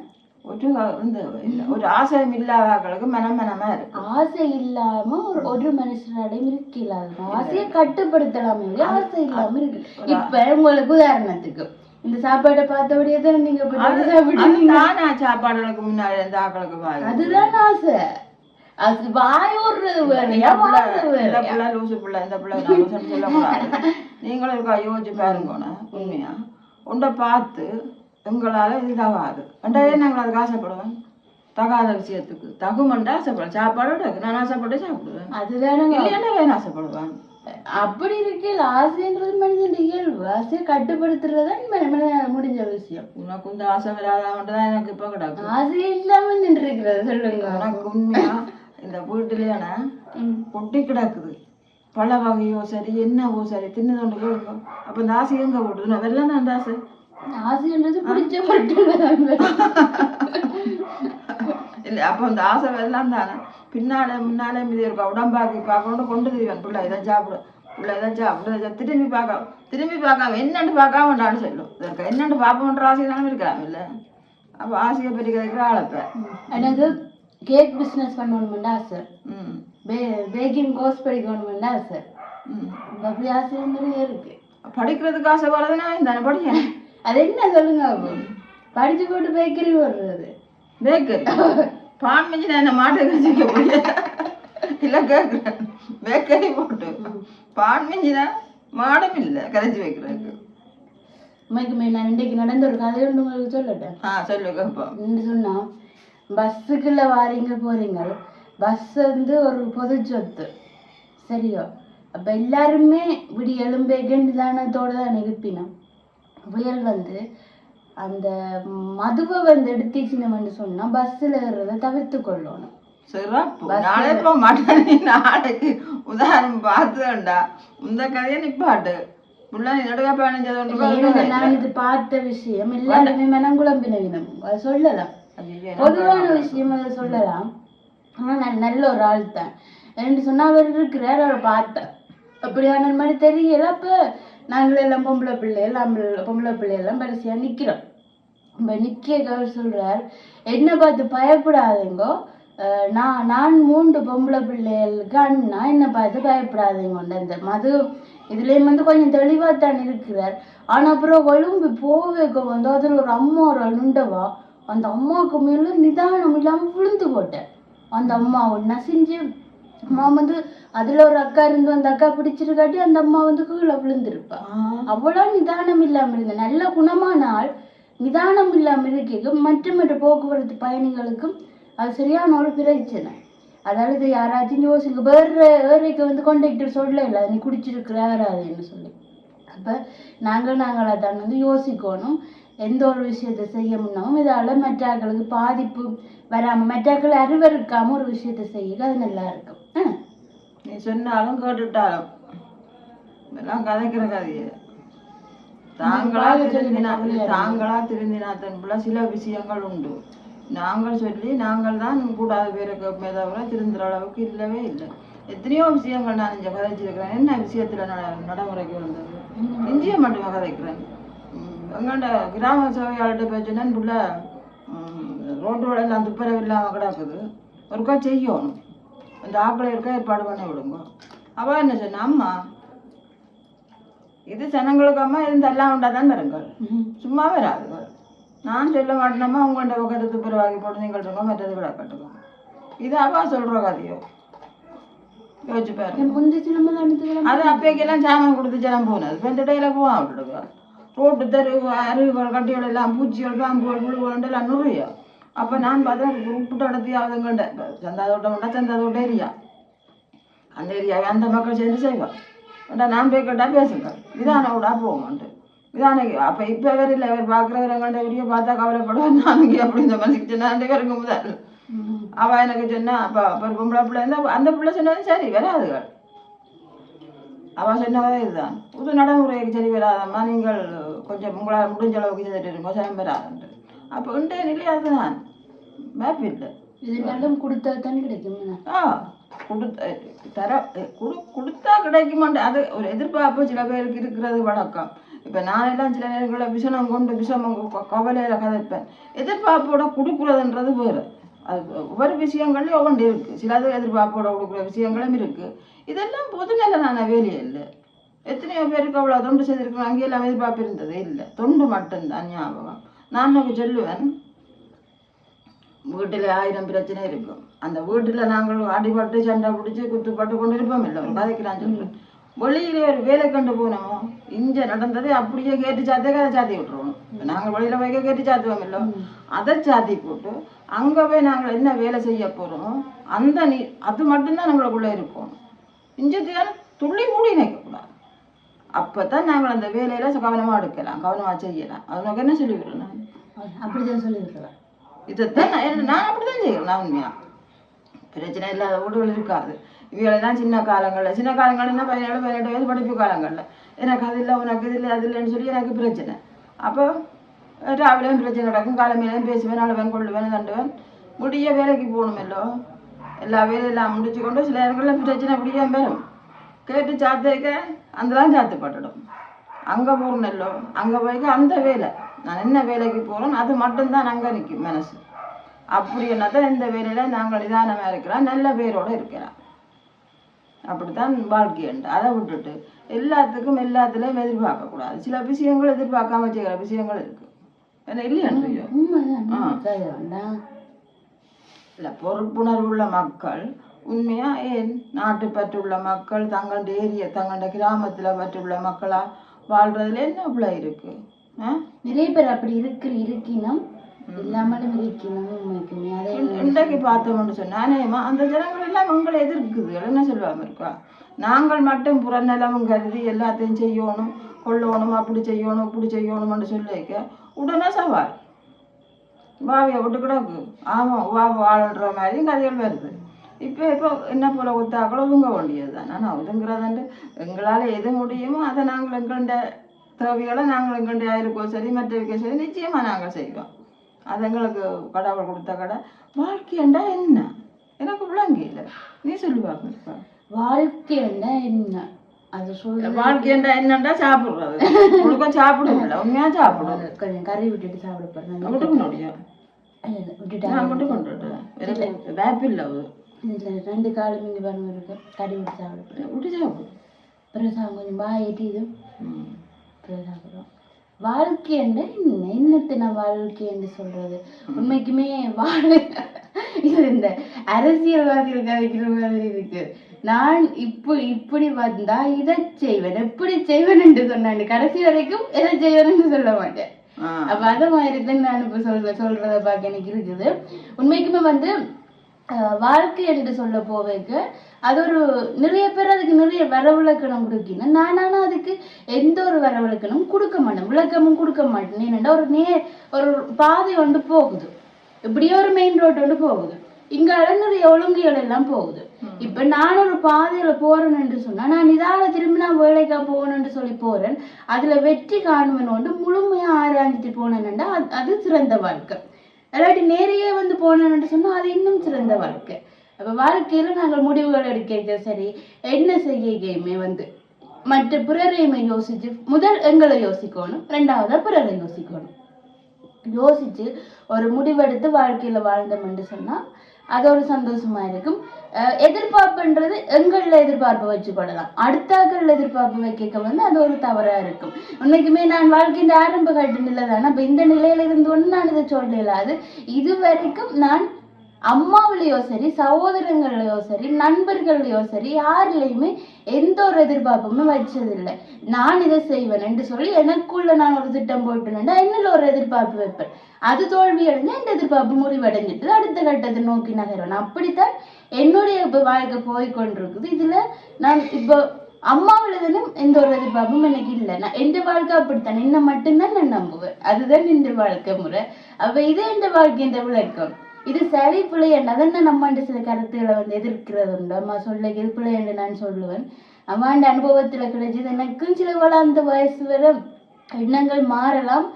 ஒரு ஆசையும் இல்லாதவர்களுக்கு மனமா இருக்கு. ஆசை இல்லாம ஒரு மனுஷனாலையும் இருக்கலாம். ஆசையை கட்டுப்படுத்தலாமே, ஆசை இல்லாம இருக்கு. இப்ப உங்களுக்கு உதாரணத்துக்கு இந்த சாப்பாடை பார்த்தபடியே தான் நீங்க சாப்பாடுகளுக்கு முன்னாடி இந்த ஆக்களுக்கு அதுதான் ஆசை. அது வாயோடுறது வேறையா லூசு பிள்ளை இந்த பிள்ளை சொல்லக்கூடாது. நீங்களும் இருக்கா யோசிச்சு பாருங்க. உண்மையா உண்டை பார்த்து எங்களால் இது தகாது அண்டாவே நாங்கள் அதுக்கு ஆசைப்படுவேன். தகாத விஷயத்துக்கு தகுமண்டா ஆசைப்படுவேன். சாப்பாடோட நான் ஆசைப்பட்டு சாப்பிடுவேன். அதுதானே வேணும் ஆசைப்படுவேன். அப்படி இருக்கல ஆசைன்றது மனிதன் இயல்பு. ஆசையை கட்டுப்படுத்துறதுதான் முடிஞ்ச விஷயம். உனக்கு இந்த ஆசை வராதான் எனக்கு இப்போ கிடக்கும். ஆசையே இல்லாம நின்று இருக்கிறது சொல்லுங்க. உனக்கு உண்மையா இந்த வீட்டுலயான கொட்டி கிடக்குது பல வகையோ சரி என்னவோ சரி தின்னதொண்டு கேட்கும். அப்போ இந்த ஆசை எங்க போட்டுது வெள்ளம் தான் அந்த ஆசை. ஆசைன்றது பிடிச்ச இல்லை அப்போ இந்த ஆசை வெள்ளம் தானே. பின்னாலே முன்னாலே மீதி இருக்கா உடம்பாக்கி பார்க்கணும் கொண்டு திரிவேன். பிள்ளை இதை சாப்பிடு பிள்ளை இதை சாப்பிடு திரும்பி பார்க்காம என்னன்னு பார்க்காமண்டான்னு சொல்லும். இதற்கு என்னன்னு பார்ப்போன்ற ஆசைனாலும் இருக்கலாம் இல்லை. அப்போ ஆசையை பற்றி கிடைக்கிற ஆளப்ப எனக்கு கேக் பிஸ்னஸ் பண்ணணும்னு ஆசை. பேக்கிங் கோர்ஸ் படிக்கணும்னு ஆசை. அப்படி ஆசை நிறைய இருக்கு. படிக்கிறதுக்கு ஆசை வர்றதுன்னா தானே படிக்கணும். அது என்ன சொல்லுங்க படிச்சு போட்டு பேக்கரி வர்றது. பேக்கரி பான் மிஞ்சி நான் என்ன மாட்டை கழிச்சிக்க முடியாது இல்லை கேட்குறேன். பேக்கரி போட்டு பான் மிஞ்சினா மாடம் இல்லை கரைச்சி வைக்கிறதுக்கு. உண்மைக்குமே நான் இன்றைக்கு நடந்த ஒரு கதை ஒன்று உங்களுக்கு சொல்லட்டேன். சொல்லுங்கப்பா. சொன்னா பஸ்ஸுக்குள்ள வாரீங்க போறீங்க. பஸ் வந்து ஒரு பொது சொத்து சரியோ. அப்போ எல்லாருமே இப்படி எலும்பேக்கு நிதானத்தோடு தான் இருப்பினோம். புயல் வந்து அந்த மதுவை வந்து எடுத்துச்சுன்னு சொன்னா பஸ்ஸில் ஏறுறதை தவிர்த்து கொள்ளணும். நாளைக்கு உதாரணம் பார்த்துடா இந்த கதையை நிப்பாட்டு. நான் இது பார்த்த விஷயம் எல்லாருமே மனங்குழம்பினம் அதை சொல்லலாம். பொதுவான விஷயம் அதை சொல்லலாம். ஆனா நான் நல்ல ஒரு ஆள் தான் என்று சொன்னா அவர் இருக்கிறார். அவரை பார்த்தேன் அப்படியான மாதிரி தெரியல. அப்ப நாங்கள் எல்லாம் பொம்பளை பிள்ளையெல்லாம் வரிசையா நிக்கிறோம். நிக்க அவர் சொல்றார் என்ன பார்த்து பயப்படாதீங்கோ. நான் 3 பொம்பளை பிள்ளைகளுக்கு அண்ணா என்ன பார்த்து பயப்படாதீங்க. இந்த மது இதுலயும் வந்து கொஞ்சம் தெளிவா தான் இருக்கிறார். ஆனா அப்புறம் கொழும்பு போவேக்க வந்து அதுல ஒரு அம்மா ஒரு அழுண்டவா, அந்த அம்மாவுக்கு மேல நிதானம் இல்லாம விழுந்து போட்டேன். அந்த அம்மாவை நசிஞ்சு அம்மா வந்து அதுல ஒரு அக்கா இருந்து அந்த அக்கா பிடிச்சிருக்காட்டி அந்த அம்மா வந்து கீழே விழுந்திருப்பா. அவ்வளவு நிதானம் இல்லாம இருந்த நல்ல குணமான ஆள் நிதானம் இல்லாம இருக்க மற்ற போக்குவரத்து பயணிகளுக்கும் அது சரியான ஒரு பிரச்சனை. அதாவது யாராச்சும் யோசிக்க வேறைக்கு வந்து கண்டக்டர் சொல்லல நீ குடிச்சிருக்கிறாராதுன்னு சொல்லி. அப்ப நாங்களா தான் வந்து யோசிக்கணும் எந்த ஒரு விஷயத்த செய்யணும்னாலும் இதால மற்றாக்களுக்கு பாதிப்பு வராம மற்றாக்கள் அறிவறுக்காம ஒரு விஷயத்த செய்ய அது நல்லா இருக்கும். நீ சொன்னாலும் கேட்டுட்டாலும் இதெல்லாம் கதைக்கிற கதையே. தாங்களா திருந்தினாத்தன் போல சில விஷயங்கள் உண்டு. நாங்கள் சொல்லி நாங்கள் தான் கூடாத பேருக்கு தவிர திருந்துற அளவுக்கு இல்லவே இல்லை. எத்தனையோ விஷயங்கள் நான் இங்கே கதைச்சிருக்கிறேன். என்ன விஷயத்துல நடைமுறைக்கு வந்தது இஞ்சியை மட்டுமே கதைக்கிறேன். எங்கள்ட கிராம சபையாளர்கிட்ட பேச்சுன்னா புள்ள ரோட்டோட எல்லாம் துப்புரவு இல்லாமல் கிடக்குது, ஒருக்கா செய்யணும், அந்த ஆக்களை இருக்க ஏற்பாடு பண்ணி விடுங்க. அவள் என்ன சொன்ன, அம்மா இது ஜனங்களுக்கு அம்மா இருந்து எல்லாம் உண்டாதான் வருங்கள், சும்மா வராதுகள். நான் சொல்ல மாட்டேனம்மா உங்கள்கிட்ட பக்கத்து துப்புரவாக்கி போட்டு நீங்கள் இருக்கோ மற்றது விட கட்டுக்கோ. இது அவா சொல்கிற கதையோ யோசிச்சு பாருங்க. அது அப்பைக்கெல்லாம் சாமான் கொடுத்து ஜனம் போனது. இப்போ இந்த இடையில போவான் விட்டுடுங்க. ரோட்டு தெரு அருவிகள் கட்டிகள் எல்லாம் பூச்சிகள் பாம்புகள் புழுகள் எல்லாம் நுழையா. அப்போ நான் பார்த்தா உப்புட்டு நடத்தி அவங்கள்ட சந்தாதோட்டம் சந்தாதோட்ட ஏரியா, அந்த ஏரியாவை அந்த மக்கள் சேர்ந்து செய்வான். நான் போய் கேட்டால் பேசுங்க விதான விடா போமான்ட்டு விதான. அப்போ இப்போ வேறு இல்லை, அவர் பார்க்குறவரங்கள்ட வீடியோ பார்த்தா கவலைப்படுவார். நானுங்க அப்படி இந்த மாதிரி சொன்னான்ட்டு வருங்க முதல் அவள் எனக்கு சொன்னா. அப்போ அப்புறம் பொம்பளை பிள்ளை இருந்தால் அந்த பிள்ளை சொன்னது சரி வராதுகள். அவள் சொன்னதே இதுதான், புது நடைமுறைக்கு சரி வராதம்மா, நீங்கள் கொஞ்சம் உங்களால் முடிஞ்ச அளவுக்கு செய்துட்டு இருக்கோ சனம் வராதுன்ட்டு. அப்போ உண்டே நிலை அதுதான் மேப் இல்லை. இதனாலும் கொடுத்தா தான் கிடைக்கும். கொடுத்தா கிடைக்குமாண்டே அது ஒரு எதிர்பார்ப்பு சில பேருக்கு இருக்கிறது வழக்கம். இப்போ நானெல்லாம் சில நேரங்களில் விஷனம் கொண்டு விஷமம் கவலையில் கதைப்பேன். எதிர்பார்ப்போட கொடுக்குறதுன்றது வேறு. அது ஒவ்வொரு விஷயங்கள்லையும் ஒவ்வொன்று இருக்குது. சிலது எதிர்பார்ப்போட கொடுக்குற விஷயங்களும் இருக்குது. இதெல்லாம் பொதுநிலையான வேலையே இல்லை. எத்தனையோ பேருக்கு அவ்வளோ தொண்டு செய்திருக்கணும், அங்கேயெல்லாம் எதிர்பார்ப்பு இருந்ததே இல்லை. தொண்டு மட்டும்தான் ஞாபகம். நான் எனக்கு சொல்லுவேன், வீட்டில் 1000 பிரச்சனை இருக்கும். அந்த வீட்டில் நாங்கள் அடிபட்டு சண்டை பிடிச்சி குத்துப்பட்டு கொண்டு இருப்போம் இல்லை. ஒரு கதைக்கிறான் சொல்லுவேன், வெளியிலே ஒரு வேலை கண்டு போனோம், இங்கே நடந்ததே அப்படியே கேட்டு சாத்தே கதை சாத்தி விட்டுருவோம். இப்போ நாங்கள் வெளியில் போய் கேட்டு சாத்துவோம் இல்லை, அதை சாத்தி போட்டு அங்கே போய் நாங்கள் என்ன வேலை செய்ய போகிறோம் அந்த அது மட்டும்தான் நம்மளுக்குள்ளே இருக்கும். இஞ்சத்தையால் துள்ளி கூடி நினைக்கக்கூடாது. அப்போ தான் நாங்கள் அந்த வேலையில் கவனமாக எடுக்கலாம், கவனமாக செய்யலாம். அது நமக்கு என்ன சொல்லிவிடுறேன், நான் அப்படிதான் சொல்லிவிடுறேன். இதைத்தான் நான் அப்படி தான் செய்கிறேன். நான் உண்மையாக பிரச்சனை இல்லாத வீடுகள் இருக்காது. இவைகளெல்லாம் சின்ன காலங்களில் 17, 18 வயது படிப்பு காலங்களில் எனக்கு அது இல்லை உனக்கு இது இல்லை அது இல்லைன்னு சொல்லி எனக்கு பிரச்சனை. அப்போ ராவிலையும் பிரச்சனை நடக்கும், காலமையிலையும் பேசுவேன், அழுவேன், கொள்ளுவேன், தண்டுவேன். முடிய வேலைக்கு போகணுமல்லோ, எல்லா வேலையெல்லாம் முடிச்சு கொண்டு சில இடங்களில் பிரச்சனை அப்படியே வரும். கேட்டு சாத்தைக்க அந்தலாம் சாத்துப்பட்டுடும். அங்கே போகணுமல்லோ, அங்கே போய்க்க அந்த வேலை நான் என்ன வேலைக்கு போகிறோம் அது மட்டும்தான் அங்கே நிற்கும் மனசு. அப்படி என்னத்தான் இந்த வேலையில் நாங்கள் நிதானமாக இருக்கிறோம், நல்ல பேரோடு இருக்கிறோம். அப்படித்தான் வாழ்க்கை உண்டு. அதை விட்டுட்டு எல்லாத்துக்கும் எல்லாத்துலேயும் எதிர்பார்க்கக்கூடாது. சில விஷயங்கள் எதிர்பார்க்காம செய்கிற விஷயங்கள் இருக்குது. என்ன இல்லையோ இல்லை. பொறுப்புணர்வுள்ள மக்கள் உண்மையாக ஏன் நாட்டு பற்றுள்ள மக்கள் தங்கண்ட ஏரியா தங்கண்ட கிராமத்தில் பற்றுள்ள மக்களாக வாழ்கிறதுல என்ன பிள்ளை இருக்குது? நிறைய பேர் அப்படி இருக்கினும் இல்லாமலும் இருக்கணும். இன்றைக்கு பார்த்தோம்னு சொன்னானேம்மா அந்த ஜனங்கள் எல்லாம் உங்களை எதிர்க்குது. என்ன சொல்லுவாங்க இருக்கா, நாங்கள் மட்டும் புறநிலமும் கருதி எல்லாத்தையும் செய்யணும் கொள்ளணும், அப்படி செய்யணும் இப்படி செய்யணும்னு சொல்லிக்க உடனே சவால் வாவியை விட்டு கிடக்கு. ஆமாம் வாழ்ற மாதிரியும் கதைகள் வருது. இப்போ என்ன போல ஒத்தாக்கள் ஒதுங்க வேண்டியது தான். ஆனால் ஒதுங்குறதுண்டு எங்களால் எது முடியுமோ அதை நாங்கள் எங்கள்ட தேவைகளை நாங்கள் எங்கள்ட ஆயிருக்கோ சரி மற்றவைக்கோ சரி நிச்சயமாக நாங்கள் செய்வோம். அது எங்களுக்கு கடவுள் கொடுத்த கடை. வாழ்க்கைண்டா என்ன எனக்கு விளங்கியில, நீ சொல்லுவாங்க வாழ்க்கைண்டா என்ன? அது சொல்ல வாழ்க்கைண்டா என்னண்டா சாப்பிட்றது உனக்கு சாப்பிடுவோம்ல, உண்மையாக சாப்பிடுவோம். கொஞ்சம் கறி விட்டுட்டு சாப்பிட போகிறேன் விட்டுக்க முடியும் விட்டுட்டு நான் மட்டும் கொண்டுட்டேன் வேப்பில்லை 2 காலம் இங்கே பாருங்க இருக்கு கறி விட்டு சாப்பிட விட்டு சாப்பிடும். பிரசாதம் கொஞ்சம் வாயிட்டு இது ம். பிரசாதம் வாழ்க்கை என்ன என்னத்தை நான் வாழ்க்கை என்று சொல்றது உண்மைக்குமே இது இந்த அரசியல்வாதிகள் கதைக்கிற மாதிரி இருக்கு. நான் இப்படி வந்தா இதை செய்வேன் எப்படி செய்வேன் என்று சொன்னேன் கடைசி வரைக்கும் எதை செய்வேன்னு சொல்ல மாட்டேன். அப்ப அது மாதிரி தான் நான் இப்ப சொல்றத பார்க்க எனக்கு இருக்குது. உண்மைக்குமே வந்து வாழ்க்கை என்று சொல்ல போவேக்கு அது ஒரு நிறைய பேர் அதுக்கு நிறைய வரவிலக்கணம் கொடுக்கணும். நானானா அதுக்கு எந்த ஒரு வரவிலக்கணமும் கொடுக்க மாட்டேன், விளக்கமும் கொடுக்க மாட்டேன். ஏன்னா ஒரு பாதை வந்து போகுது, இப்படியே ஒரு மெயின் ரோடு வந்து போகுது, இங்கால நிறைய ஒழுங்குகள் எல்லாம் போகுது. இப்ப நான் ஒரு பாதையில போறேன் என்று சொன்னா நான் இதால திரும்பி நான் வேலைக்கா போகணும்னு சொல்லி போறேன், அதுல வெற்றி காணுவேன் முழுமையா ஆராய்ஞ்சிட்டு போனேன்டா அது சிறந்த வாழ்க்கை. இல்லாட்டி நேரையே வந்து போனேன்னு சொன்னா அது இன்னும் சிறந்த வாழ்க்கை. அப்ப வாழ்க்கையில நாங்கள் முடிவுகள் எடுக்க சரி என்ன செய்யுமே வந்து மற்ற பிறரையுமே யோசிச்சு முதல் எங்களை யோசிக்கணும், ரெண்டாவதா பிறரை யோசிக்கணும். யோசிச்சு ஒரு முடிவெடுத்து வாழ்க்கையில வாழ்ந்தோம் என்று சொன்னா அது ஒரு சந்தோஷமா இருக்கும். எதிர்பார்ப்புன்றது எங்களில் எதிர்பார்ப்பு வச்சுக்கொள்ளலாம், அடுத்தாக்கள் எதிர்பார்ப்பு வைக்க வந்து அது ஒரு தவறா இருக்கும். உண்மைக்குமே நான் வாழ்க்கையின் ஆரம்ப கட்ட நிலை தானே. அப்ப இந்த நிலையில இருந்து ஒன்று நான் இதை சொல்லலாது. இது வரைக்கும் நான் அம்மாவிலையோ சரி சகோதரங்களையோ சரி நண்பர்களையோ சரி யாருலையுமே எந்த ஒரு எதிர்பார்ப்புமே வச்சதில்லை. நான் இதை செய்வேன் என்று சொல்லி எனக்குள்ள நான் ஒரு திட்டம் போட்டுனா என்னில் ஒரு எதிர்பார்ப்பு வைப்பேன், அது தோல்வி அடைஞ்சு என் எதிர்பார்ப்பு முறிவடைஞ்சிட்டு அடுத்த கட்டத்தை நோக்கி நகர்வேன். அப்படித்தான் என்னுடைய வாழ்க்கை போய்கொண்டிருக்குது. இதுல நான் இப்போ அம்மாவிலதும் எந்த ஒரு எதிர்பார்ப்பும் எனக்கு இல்லை. நான் எந்த வாழ்க்கை அப்படித்தான், என்ன மட்டும்தான் நான் நம்புவேன், அதுதான் இந்த வாழ்க்கை முறை. அப்ப இது எந்த வாழ்க்கை இந்த விளக்கம். இது சரி பிள்ளை என்னதுன்னு நம்ம சில கருத்துக்களை வந்து எதிர்க்கிறது உண்டு. அம்மா சொல்ல இது பிள்ளை என்று நான் சொல்லுவேன். அம்மாண்ட அனுபவத்துல கிடைச்சது எனக்கும் சில அந்த வயசு வரை எண்ணங்கள் மாறலாம்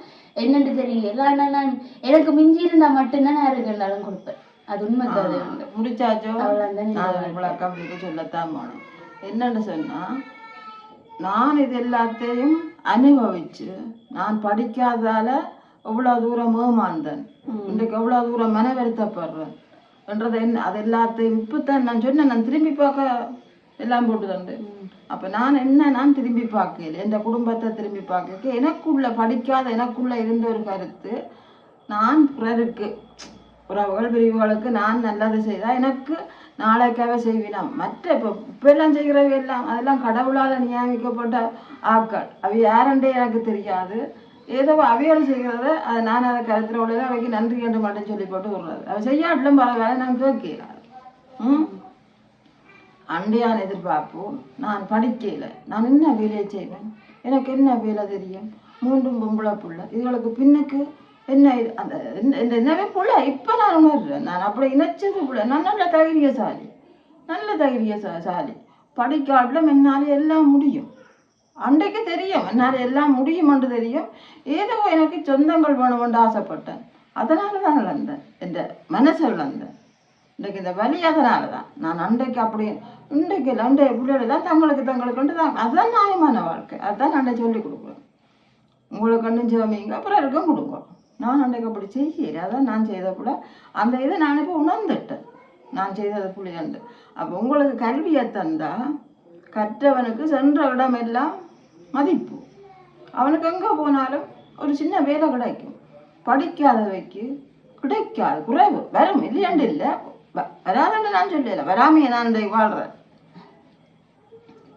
என்னன்னு தெரியல. ஆனா நான் எனக்கு மிஞ்சி இருந்தா மட்டும்தான் யாருக்கு இருந்தாலும் கொடுப்பேன். அது உண்மை கதை உண்டு. முடிச்சாச்சோ விளக்கம் சொல்லத்தான் போனோம். என்னன்னு சொன்னா நான் இது எல்லாத்தையும் அனுபவிச்சு நான் படிக்காதால எவ்வளவு தூரம் ஏமாந்தேன், இன்றைக்கு எவ்வளவு தூரம் மன வருத்தப்படுறேன் என்றதை அது எல்லாத்தையும் இப்பதான் நான் சொன்னேன். நான் திரும்பி பார்க்க எல்லாம் போட்டுதண்டு. அப்ப நான் திரும்பி பார்க்கல, என் குடும்பத்தை திரும்பி பார்க்க எனக்குள்ள படிக்காத எனக்குள்ள இருந்த ஒரு கருத்து, நான் பிறருக்கு உறவுகள் பிரிவுகளுக்கு நான் நல்லது செய்தா எனக்கு நாளைக்காக செய்வினோம். மற்ற இப்போ எல்லாம் செய்கிறவை எல்லாம் அதெல்லாம் கடவுளால் நியமிக்கப்பட்ட ஆக்கள், அவை யாருன்றே எனக்கு தெரியாது. ஏதோ அவையோடு செய்கிறத அதை நான் அதை கருத்தில் உள்ளதை அவைக்கு நன்றி என்று மட்டும் சொல்லி போட்டு விடுறது. அவை செய்யாட்டிலும் பரவாயில்ல, நான் கேட்கிறார். அண்டையான எதிர்பார்ப்பு. நான் படிக்கல, நான் என்ன வேலையை செய்வேன், எனக்கு என்ன வேலை தெரியும், 3 பொம்பளை பிள்ளை, இதுகளுக்கு பின்னுக்கு என்ன அந்த என்னவே பிள்ளை. இப்போ நான் உணர்றேன், நான் அப்படி இணைச்சது பிள்ளை. நான் நல்ல தைரியசாலி படிக்காட்டிலும் என்னால் எல்லாம் முடியும். அன்றைக்கு தெரியும் என்னால் எல்லாம் முடியுமென்று தெரியும். ஏதோ எனக்கு சொந்தங்கள் வேணுமென்று ஆசைப்பட்டேன், அதனால தான் இழந்தேன், என் மனசை இழந்தேன். இன்றைக்கு இந்த வலி அதனால தான் நான் அன்றைக்கு அப்படி இன்றைக்கு இல்லை. அன்றைய பிள்ளைகள் தங்களுக்கு தான், அதுதான் நியாயமான வாழ்க்கை. அதுதான் நான் சொல்லி கொடுக்குறேன். உங்களுக்கு கண்ணும் சிவமிங்க அப்புறம் இருக்கும் கொடுங்க. நான் அன்றைக்கு அப்படி செய்கிறேன், அதான் நான் செய்த கூட அந்த இதை நான் இப்போ உணர்ந்துட்டேன், நான் செய்தது புள்ளியண்டு. அப்போ உங்களுக்கு கல்வியை தந்தா கற்றவனுக்கு சென்ற இடமெல்லாம் மதிப்பு, அவனுக்கு எங்கே போனாலும் ஒரு சின்ன வேலை கிடைக்கும். படிக்காதவைக்கு கிடைக்காது, குறைவு வரும், இல்லையாண்டு இல்லை, வராதுன்னு நான் சொல்லல, வராமையை நான் வாழ்கிறேன்.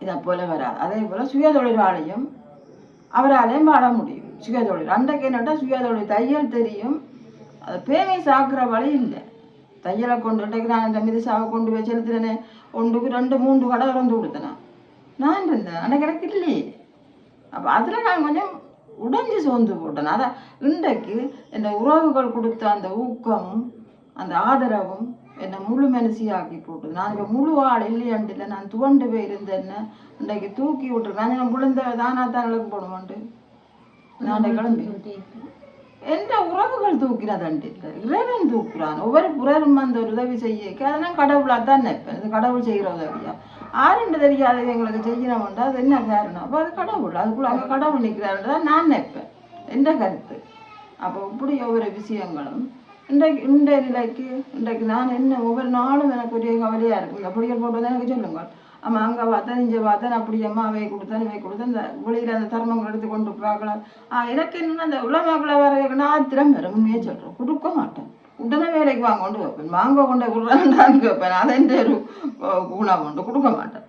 இதை போல வராது. அதே போல் சுயதொழிலாளையும் அவராலையும் வாழ முடியும். சுயதொழில் அன்றைக்கு என்னட்டா சுயதொழில் தையல் தெரியும், அது பேமை சாக்குற வழி இல்லை. தையலை கொண்டு இன்றைக்கு நான் இந்த மிதிசாவை கொண்டு போய் செலுத்துறேனே, 1, 2, 3 கடை வந்து கொடுத்தேன் நான் இருந்தேன். அன்றைக்கு எனக்கு இல்லையே. அப்போ அதில் நான் கொஞ்சம் உடைஞ்சி சோர்ந்து போட்டேன். அதான் இன்றைக்கு இந்த உறவுகள் கொடுத்த அந்த ஊக்கமும் அந்த ஆதரவும் என்னை முழு மனசியாக்கி போட்டுது. நான் இப்போ முழு ஆள் இல்லையாண்டு இல்லை, நான் துவண்டு போய் இருந்தேன்னு இன்றைக்கு தூக்கி விட்டுருக்கேன். நான் விழுந்த தானாத்தானுக்கு போடுவோண்டு நான் கிளம்பி எந்த உறவுகள் தூக்கினதண்டு இல்லை, இறைவன் தூக்குறான். ஒவ்வொரு புறரும் அந்த ஒரு உதவி செய்ய அதெல்லாம் கடவுளாக தான் நினைப்பேன். இது கடவுள் செய்கிற உதவியா ஆறுண்டு தெரியாத எங்களுக்கு செய்யணும்ண்டா அது என்ன காரணம்? அப்போ அது கடவுள், அதுக்குள்ள அங்கே கடவுள் நிற்கிறாருன்னு தான் நான் நினைப்பேன், எந்த கருத்து. அப்போ இப்படி ஒவ்வொரு விஷயங்களும் இன்றைய நிலைக்கு இன்றைக்கு நான் என்ன ஒவ்வொரு நாளும் எனக்கு ஒரே கவலையாக இருக்கும். இந்த பிடிகள் போட்டு எனக்கு சொல்லுங்கள், அம்மா அங்கே பார்த்தேன் இங்கே பார்த்தேன் அப்படி அம்மா அவை கொடுத்தேன் இந்த வெளியில் அந்த தர்மங்கள் எடுத்து கொண்டு பார்க்கலாம். எனக்கு என்னென்னா அந்த உலமாக்களை வர நான் ஆத்திரம் வேறு உண்மையே சொல்கிறேன், கொடுக்க மாட்டேன். உடனே வேலைக்கு வாங்க கொண்டு வைப்பேன், வாங்க கொண்டு விடுறான்னு வைப்பேன். அதை ஒரு குணம் கொண்டு கொடுக்க மாட்டேன்.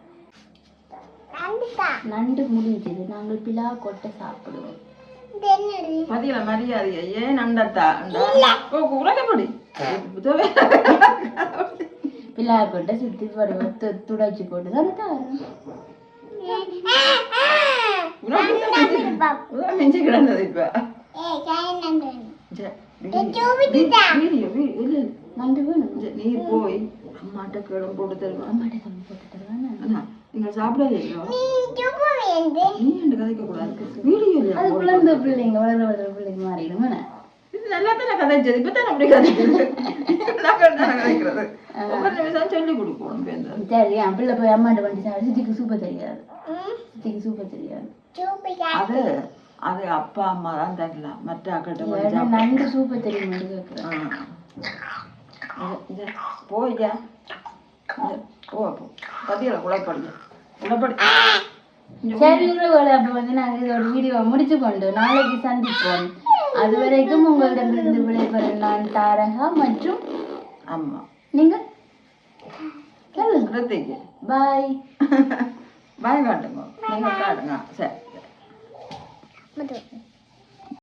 நண்டு முடிஞ்சது, நாங்கள் பிலா கொட்டை சாப்பிடுவோம். பதில மரியாதையை ஏன் நண்டத்தா உலகப்படி பிலா கொட்டை சுத்தி போடுவோம், துடைச்சி போட்டு தான் மிஞ்சி கிடந்தது. இப்ப நண்டு வேணும், நீ போய் அம்மாட்ட கிளம்பு போட்டு தருவேன். அம்மாட்ட கிளம்பு போட்டு தருவேன். நீங்க சாப்பிடவே நீ என்று கதைக்க கூடாது. வீடியோ அது குழந்தை பிள்ளைங்க வளர பிள்ளைங்க மாறிடும். இது நல்லா தானே கதைச்சது, இப்பதான் அப்படி கதைக்கிறது. கதைக்கிறது ஒவ்வொரு நிமிஷம் சொல்லி கொடுப்போம். சரி, என் பிள்ளை போய் அம்மாட்ட வண்டி சாப்பிட சித்திக்கு சூப்பர் தெரியாது, சித்திக்கு சூப்பர் தெரியாது. அது அது அப்பா அம்மா தான் தரலாம், மற்ற அக்கட்ட நண்டு சூப்பர் தெரியும் கேட்குறேன். போய்யா போ பதில குழப்படி. சரி உறவுகளை, அப்போ வந்து நாங்கள் இதோட வீடியோவை முடிச்சு கொண்டு நாளைக்கு சந்திப்போம். அது வரைக்கும் உங்களிடமிருந்து விடைபெறும் நான் தாரகா மற்றும் அம்மா. நீங்கள் சொல்லுங்க. பாய் பாய் காட்டுங்க, நீங்கள் காட்டுங்க. சரி.